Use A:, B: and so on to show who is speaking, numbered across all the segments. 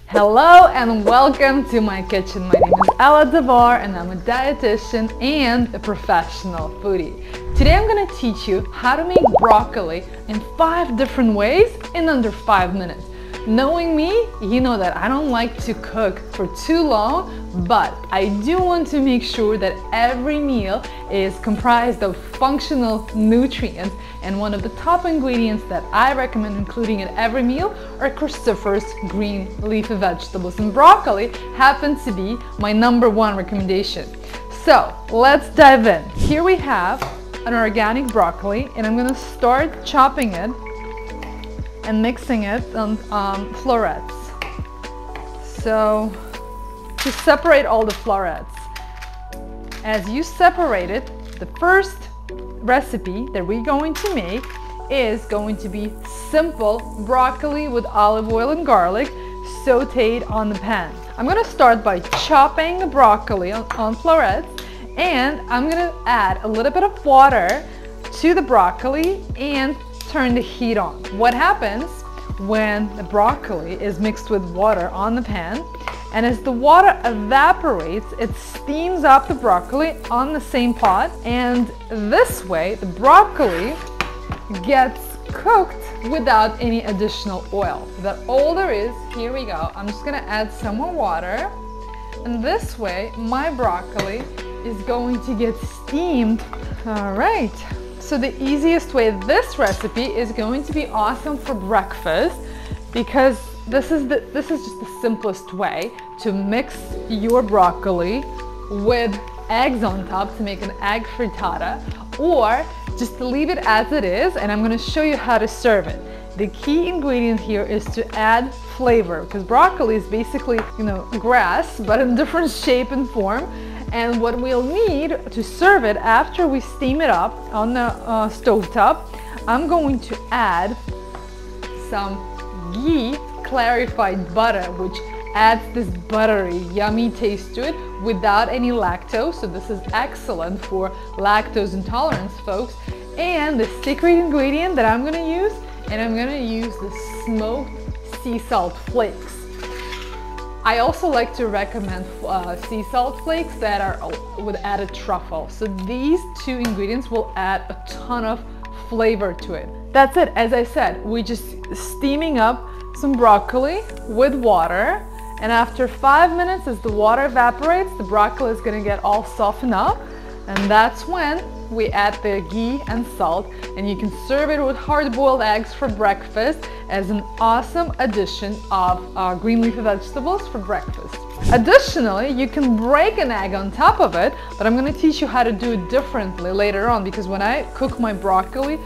A: Hello and welcome to my kitchen. My name is Ella Devar and I'm a dietitian and a professional foodie. Today I'm going to teach you how to make broccoli in 5 different ways in under 5 minutes. Knowing me, you know that I don't like to cook for too long, but I do want to make sure that every meal is comprised of functional nutrients, and one of the top ingredients that I recommend including in every meal are Christopher's green leafy vegetables, and broccoli happens to be my #1 recommendation. So let's dive in. Here we have an organic broccoli and I'm going to start chopping it and mixing it on florets. So to separate all the florets. As you separate it, the first recipe that we're going to make is going to be simple broccoli with olive oil and garlic sauteed on the pan. I'm going to start by chopping the broccoli on florets, and I'm going to add a little bit of water to the broccoli and turn the heat on. What happens when the broccoli is mixed with water on the pan, and as the water evaporates, it steams up the broccoli on the same pot, and this way the broccoli gets cooked without any additional oil. That all there is, here we go, I'm just gonna add some more water, and this way my broccoli is going to get steamed. All right. So the easiest way, this recipe is going to be awesome for breakfast because this is just the simplest way to mix your broccoli with eggs on top to make an egg frittata, or just to leave it as it is, and I'm going to show you how to serve it. The key ingredient here is to add flavor, because broccoli is basically, grass, but in different shape and form. And what we'll need to serve it after we steam it up on the stove top, I'm going to add some ghee, clarified butter, which adds this buttery, yummy taste to it without any lactose. So this is excellent for lactose intolerance folks. And the secret ingredient that I'm going to use, and I'm going to use the smoked sea salt flakes. I also like to recommend sea salt flakes that are with added truffle. So these 2 ingredients will add a ton of flavor to it. That's it. As I said, we're just steaming up some broccoli with water, and after 5 minutes, as the water evaporates, the broccoli is going to get all softened up, and that's when we add the ghee and salt, and you can serve it with hard-boiled eggs for breakfast as an awesome addition of green leafy vegetables for breakfast. Additionally, you can break an egg on top of it, but I'm going to teach you how to do it differently later on, because when I cook my broccoli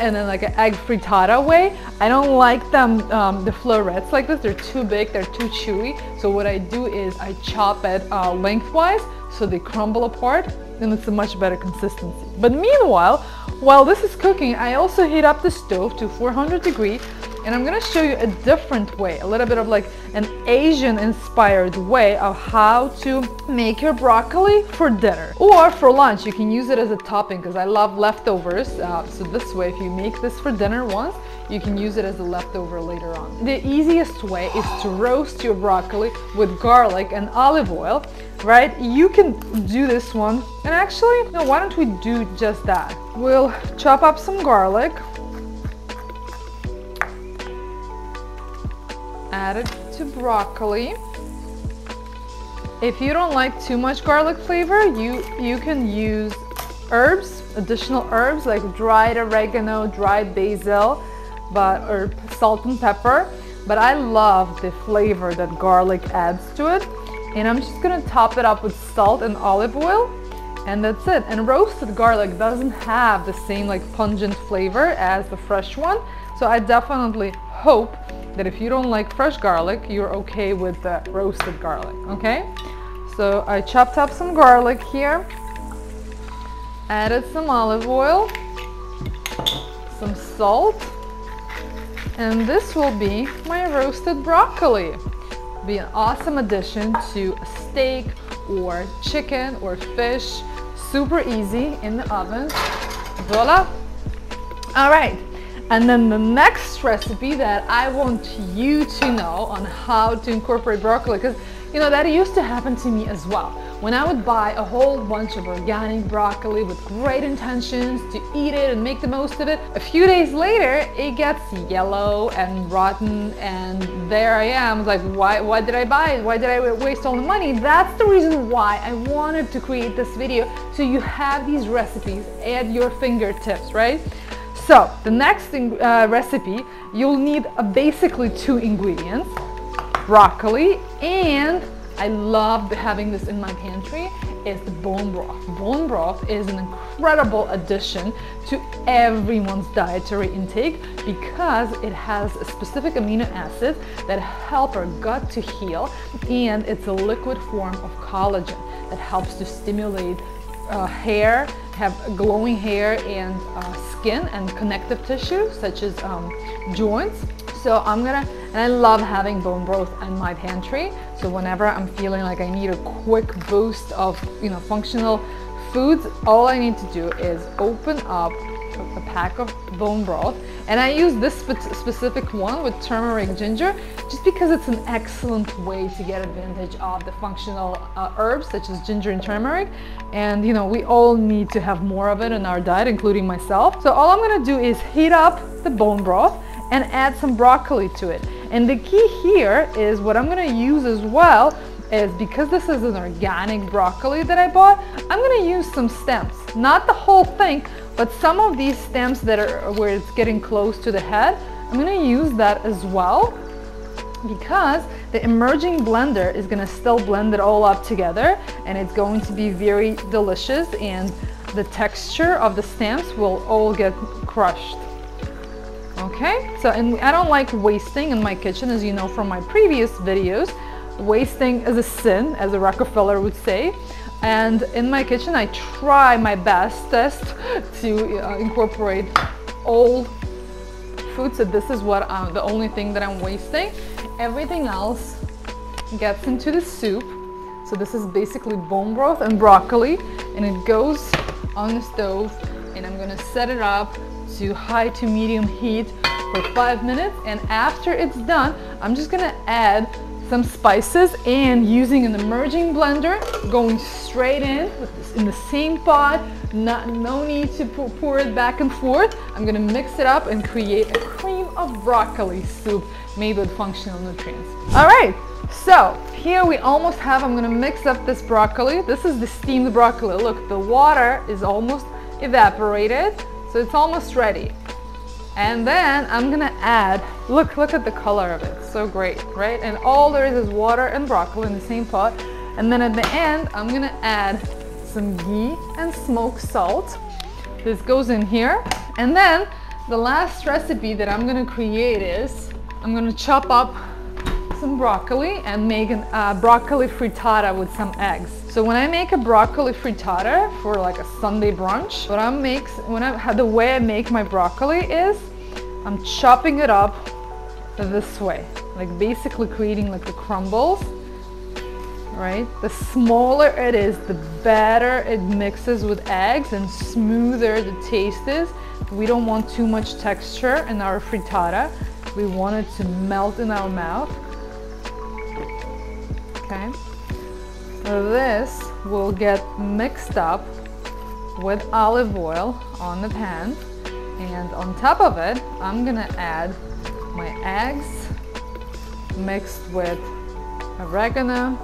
A: in like an egg frittata way, I don't like them, the florets like this. They're too big, they're too chewy. So what I do is I chop it lengthwise so they crumble apart, and it's a much better consistency. But meanwhile, while this is cooking, I also heat up the stove to 400 degrees, and I'm going to show you a different way, a little bit of like an Asian inspired way of how to make your broccoli for dinner or for lunch. You can use it as a topping because I love leftovers. So this way, if you make this for dinner once, you can use it as a leftover later on. The easiest way is to roast your broccoli with garlic and olive oil, right? You can do this one, and actually, no, why don't we do just that? We'll chop up some garlic, add it to broccoli. If you don't like too much garlic flavor, you can use herbs, additional herbs like dried oregano, dried basil, or salt and pepper. But I love the flavor that garlic adds to it, and I'm just gonna top it up with salt and olive oil, and that's it. And roasted garlic doesn't have the same like pungent flavor as the fresh one, so I definitely hope that if you don't like fresh garlic, you're okay with the roasted garlic, okay? So I chopped up some garlic here, added some olive oil, some salt, and this will be my roasted broccoli. Be an awesome addition to a steak or chicken or fish. Super easy in the oven. Voila! All right. And then the next recipe that I want you to know on how to incorporate broccoli, because you know that used to happen to me as well. When I would buy a whole bunch of organic broccoli with great intentions to eat it and make the most of it, a few days later it gets yellow and rotten, and there I am like, why did I buy it? Why did I waste all the money? That's the reason why I wanted to create this video, so you have these recipes at your fingertips, right? So the next recipe, you'll need basically 2 ingredients, broccoli, and I love having this in my pantry, is the bone broth. Bone broth is an incredible addition to everyone's dietary intake because it has specific amino acids that help our gut to heal, and it's a liquid form of collagen that helps to stimulate hair, have glowing hair and skin and connective tissue such as joints. So and I love having bone broth in my pantry. So whenever I'm feeling like I need a quick boost of, you know, functional foods, all I need to do is open up a pack of bone broth, and I use this specific one with turmeric ginger just because it's an excellent way to get advantage of the functional herbs such as ginger and turmeric, and you know, we all need to have more of it in our diet, including myself. So all I'm gonna do is heat up the bone broth and add some broccoli to it. And the key here is what I'm gonna use as well is, because this is an organic broccoli that I bought, I'm gonna use some stems, not the whole thing, but some of these stems that are where it's getting close to the head, I'm gonna use that as well, because the emerging blender is gonna still blend it all up together, and it's going to be very delicious, and the texture of the stems will all get crushed. Okay, so, and I don't like wasting in my kitchen, as you know from my previous videos. Wasting is a sin, as a Rockefeller would say. And in my kitchen, I try my bestest to incorporate all food. So this is what the only thing that I'm wasting. Everything else gets into the soup. So this is basically bone broth and broccoli, and it goes on the stove, and I'm gonna set it up to high to medium heat for 5 minutes. And after it's done, I'm just gonna add some spices, and using an emerging blender, going straight in the same pot, no need to pour it back and forth. I'm gonna mix it up and create a cream of broccoli soup made with functional nutrients. All right, so here we almost have, I'm gonna mix up this broccoli. This is the steamed broccoli. Look, the water is almost evaporated, so it's almost ready. And then I'm gonna add, look at the color of it, so great, right? And all there is water and broccoli in the same pot. And then at the end, I'm gonna add some ghee and smoked salt. This goes in here. And then the last recipe that I'm gonna create is, I'm gonna chop up some broccoli and make a broccoli frittata with some eggs. So when I make a broccoli frittata for like a Sunday brunch, the way I make my broccoli is, I'm chopping it up this way, like basically creating like the crumbles, right? The smaller it is, the better it mixes with eggs and smoother the taste is. We don't want too much texture in our frittata. We want it to melt in our mouth. Okay, so this will get mixed up with olive oil on the pan, and on top of it, I'm gonna add my eggs mixed with oregano,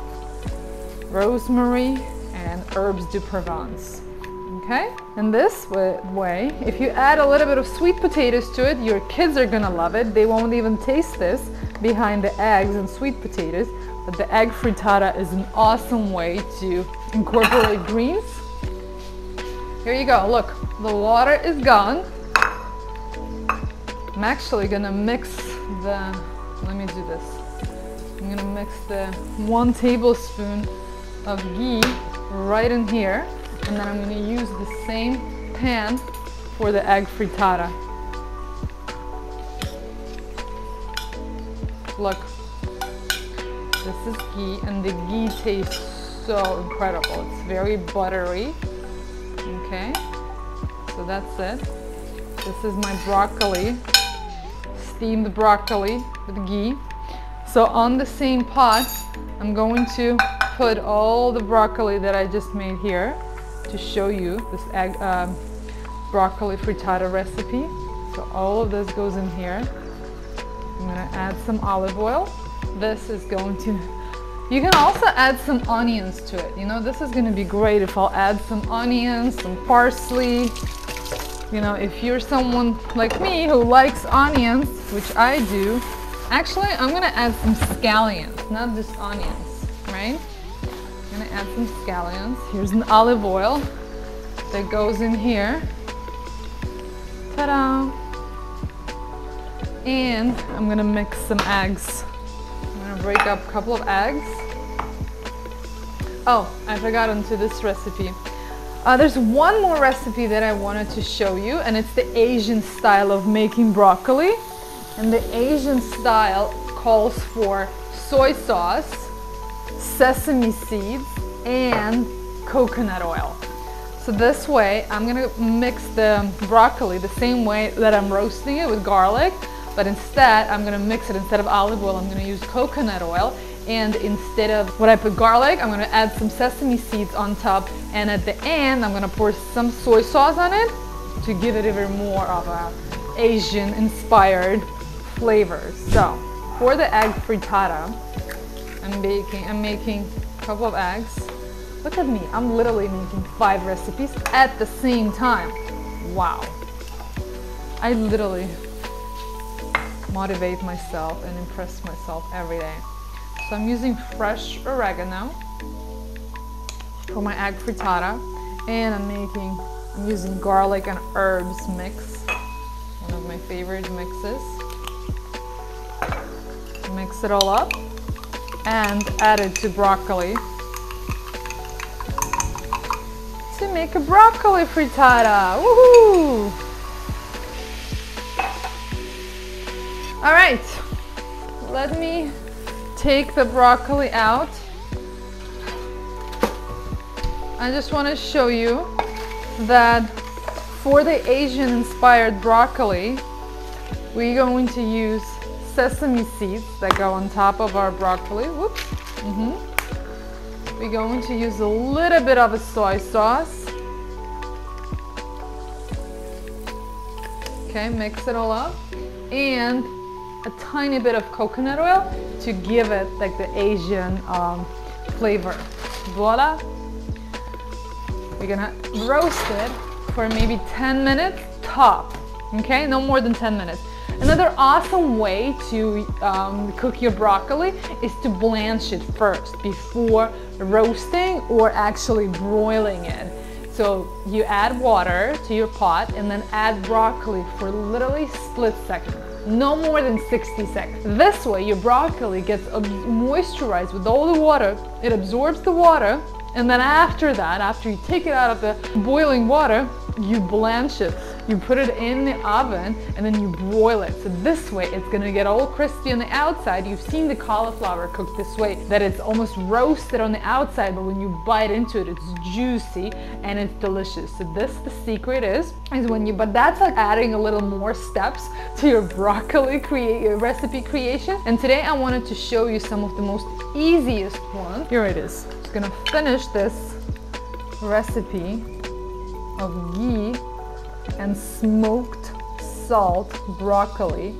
A: rosemary, and herbes de Provence. Okay, and this way, if you add a little bit of sweet potatoes to it, your kids are gonna love it. They won't even taste this behind the eggs and sweet potatoes. But the egg frittata is an awesome way to incorporate greens. Here you go, look, the water is gone. I'm actually gonna mix let me do this. I'm gonna mix the 1 tablespoon of ghee right in here, and then I'm gonna use the same pan for the egg frittata. Look. This is ghee, and the ghee tastes so incredible. It's very buttery. Okay, so that's it. This is my broccoli steamed broccoli with ghee. So on the same pot, I'm going to put all the broccoli that I just made here to show you this egg, broccoli frittata recipe. So all of this goes in here. I'm gonna add some olive oil. This is going to, you can also add some onions to it. You know, this is gonna be great if I'll add some onions, some parsley. You know, if you're someone like me who likes onions, which I do, actually I'm gonna add some scallions, not just onions, right? I'm gonna add some scallions. Here's an olive oil that goes in here. Ta-da! And I'm gonna mix some eggs. I'm gonna break up a couple of eggs. Oh, I forgot onto this recipe. There's one more recipe that I wanted to show you, and it's the Asian style of making broccoli. And the Asian style calls for soy sauce, sesame seeds, and coconut oil. So this way, I'm gonna mix the broccoli the same way that I'm roasting it with garlic, but instead, I'm gonna mix it, instead of olive oil, I'm gonna use coconut oil. And instead of what I put garlic, I'm gonna add some sesame seeds on top. And at the end, I'm gonna pour some soy sauce on it to give it even more of a Asian inspired flavor. So for the egg frittata, I'm making a couple of eggs. Look at me, I'm literally making 5 recipes at the same time. Wow. I literally motivate myself and impress myself every day. So I'm using fresh oregano for my egg frittata, and I'm using garlic and herbs mix, one of my favorite mixes. Mix it all up and add it to broccoli to make a broccoli frittata. Woohoo! All right, let me take the broccoli out. I just want to show you that for the Asian inspired broccoli, we're going to use sesame seeds that go on top of our broccoli. Whoops. We're going to use a little bit of a soy sauce. Okay, mix it all up. And a tiny bit of coconut oil to give it like the Asian flavor. Voila! We're gonna roast it for maybe 10 minutes top, okay? No more than 10 minutes. Another awesome way to cook your broccoli is to blanch it first before roasting or actually broiling it. So you add water to your pot and then add broccoli for literally split seconds. No more than 60 seconds. This way your broccoli gets moisturized with all the water. It absorbs the water, and then after that, after you take it out of the boiling water, you blanch it. You put it in the oven and then you broil it. So this way it's gonna get all crispy on the outside. You've seen the cauliflower cooked this way, that it's almost roasted on the outside, but when you bite into it, it's juicy and it's delicious. So this, the secret is when you, but that's like adding a little more steps to your broccoli recipe creation. And today I wanted to show you some of the most easiest ones. Here it is. Just gonna finish this recipe of ghee and smoked salt broccoli.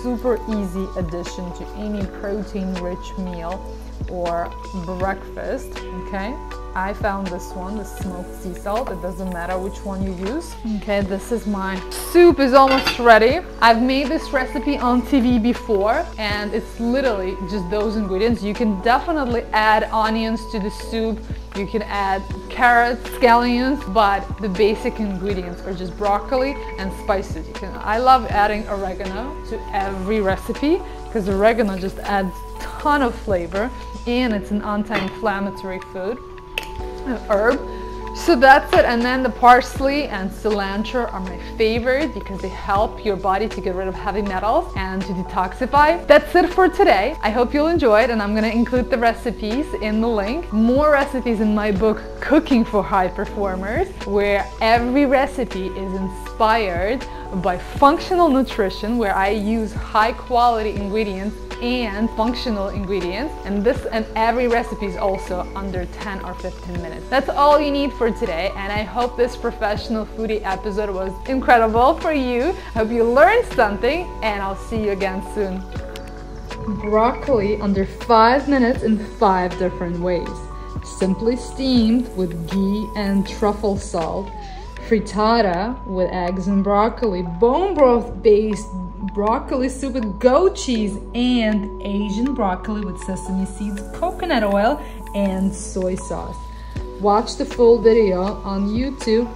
A: Super easy addition to any protein-rich meal or breakfast, okay? I found this one, the smoked sea salt. It doesn't matter which one you use. Okay, this is my soup is almost ready. I've made this recipe on TV before, and it's literally just those ingredients. You can definitely add onions to the soup. You can add carrots, scallions, but the basic ingredients are just broccoli and spices. I love adding oregano to every recipe because oregano just adds a ton of flavor, and it's an anti-inflammatory food. An herb. So that's it, and then the parsley and cilantro are my favorite because they help your body to get rid of heavy metals and to detoxify. That's it for today. I hope you'll enjoy it, and I'm gonna include the recipes in the link. More recipes in my book, Cooking for High Performers, where every recipe is inspired by functional nutrition, where I use high quality ingredients and functional ingredients, and every recipe is also under 10 or 15 minutes. That's all you need for today, and I hope this professional foodie episode was incredible for you. I hope you learned something, and I'll see you again soon. Broccoli under 5 minutes in 5 different ways. Simply steamed with ghee and truffle salt, frittata with eggs and broccoli, bone broth based broccoli soup with goat cheese, and Asian broccoli with sesame seeds, coconut oil, and soy sauce. Watch the full video on YouTube